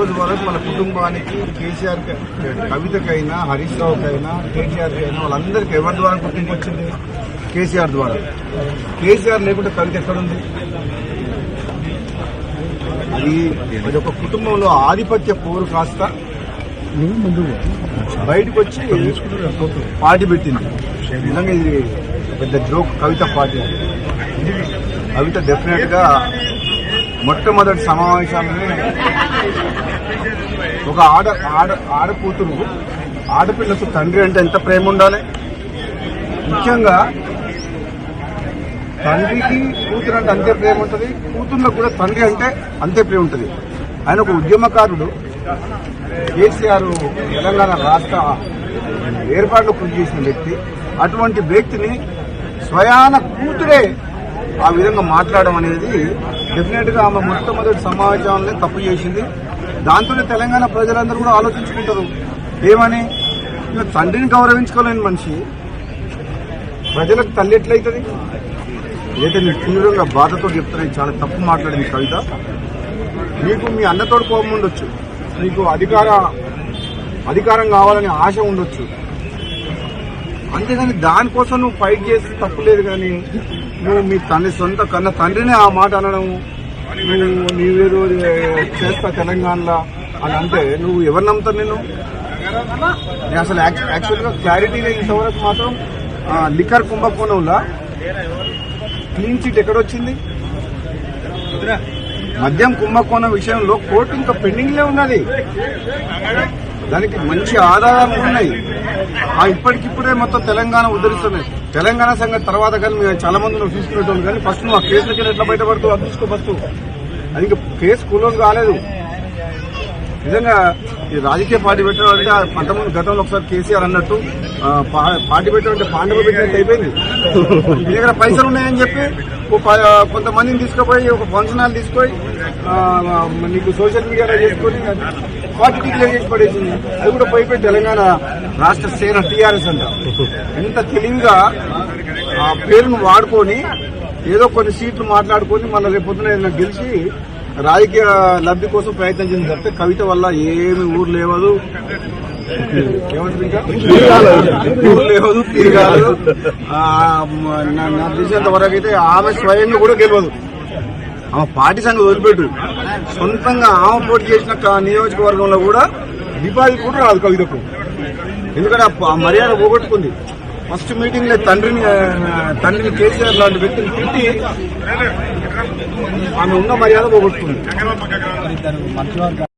రోజు వరకు వాళ్ళ కుటుంబానికి కేసీఆర్ కవితకైనా హరీష్ రావుకైనా కేటీఆర్ కైనా వాళ్ళందరికీ ఎవరి ద్వారా గుర్తింపు వచ్చింది? కేసీఆర్ ద్వారా. కేసీఆర్ లేకుంటే కవిత ఎక్కడుంది? అది ఒక కుటుంబంలో ఆధిపత్య పోరు కాస్త బయటకు వచ్చి పార్టీ పెట్టింది. నిజంగా ఇది పెద్ద జోక్ కవిత పార్టీ. కవిత డెఫినెట్ గా మొట్టమొదటి సమావేశాలని ఒక ఆడకూతురు ఆడపిల్లకు తండ్రి అంటే ఎంత ప్రేమ ఉండాలి? ముఖ్యంగా తండ్రికి కూతురు అంటే అంతే ప్రేమ ఉంటుంది, కూతుర్లకు కూడా తండ్రి అంటే అంతే ప్రేమ ఉంటుంది. ఆయన ఒక ఉద్యమకారుడు. కేసీఆర్ తెలంగాణ రాష్ట్ర ఏర్పాటులో కృషి చేసిన వ్యక్తి. అటువంటి వ్యక్తిని స్వయాన కూతురే ఆ విధంగా మాట్లాడడం అనేది డెఫినెట్ గా ఆమె మొట్టమొదటి సమావేశాలనే తప్పు చేసింది. దాంతోనే తెలంగాణ ప్రజలందరూ కూడా ఆలోచించుకుంటారు ఏమని. తండ్రిని గౌరవించుకోలేని మనిషి ప్రజలకు తల్లి ఎట్లయితుంది? ఏదైతే మీరు తీవ్రంగా బాధతో చెప్తున్నా చాలా తప్పు మాట్లాడింది కవిత. మీకు మీ అన్నతోడు కోపం ఉండొచ్చు, మీకు అధికారం కావాలని ఆశ ఉండొచ్చు, అంతేగాని దానికోసం నువ్వు ఫైట్ చేసి తప్పులేదు. కానీ నువ్వు మీ సొంత కన్న తండ్రిని ఆ మాట అనడం, నీవేదో చేస్తా తెలంగాణలో అని అంటే నువ్వు ఎవరు నమ్ముతారు? నేను అసలు యాక్చువల్ గా క్లారిటీగా ఇంతవరకు మాత్రం లిక్కర్ కుంభకోణంలో క్లీన్ చిట్ ఎక్కడొచ్చింది? మద్యం కుంభకోణం విషయంలో కోర్టు ఇంకా పెండింగ్ లే ఉన్నది. దానికి మంచి ఆధారాలు ఉన్నాయి. ఇప్పటికిప్పుడే మొత్తం తెలంగాణ ఉద్ధరిస్తున్నాయి. తెలంగాణ సంగతి తర్వాత కానీ మేము చాలా మంది నువ్వు తీసుకునేటోళ్ళు. కానీ ఫస్ట్ నువ్వు ఆ కేసులకి ఎట్లా బయటపడుతూ అది తీసుకో. ఫస్ట్ అది ఇంకా కేసు క్లోజ్ కాలేదు. నిజంగా ఈ రాజకీయ పార్టీ పెట్టడం అంటే అంతకుముందు గతంలో ఒకసారి కేసీఆర్ అన్నట్టు పార్టీ పెట్టడం అంటే పాండవ పెట్టినట్టు అయిపోయింది. మీ దగ్గర పైసలు ఉన్నాయని చెప్పి కొంతమందిని తీసుకుపోయి ఒక ఫంక్షన్ హాల్ తీసుకొని నీకు సోషల్ మీడియాలో చేసుకొని పార్టీ డిక్లేర్ చేసి పడేసింది. అది కూడా పోయిపోయి తెలంగాణ రాష్ట్ర సేన టీఆర్ఎస్ అంట. ఎంత తెలివిగా ఆ పేరును వాడుకొని ఏదో కొన్ని సీట్లు మాట్లాడుకొని మళ్ళీ రేపొద్దున ఏదైనా గెలిచి రాజకీయ లబ్ధి కోసం ప్రయత్నం చేసింది తప్పితే కవిత వల్ల ఏమి ఊరు లేవదు, లేవదు, తిరగాదు. నా తెలిసినంత వరకు అయితే ఆమె స్వయంగా కూడా గెలవదు. ఆమె పార్టీ సంగతి వదిలిపెట్టు, సొంతంగా ఆమె పోటీ చేసిన నియోజకవర్గంలో కూడా డిపాజిట్ కూడా రాదు కవితకు. ఎందుకంటే ఆ మర్యాద పోగొట్టుకుంది. ఫస్ట్ మీటింగ్ లో తండ్రిని కేసీఆర్ లాంటి వ్యక్తిని తిట్టి ఆమె ఉన్న మర్యాద పోగొట్టుకుంది.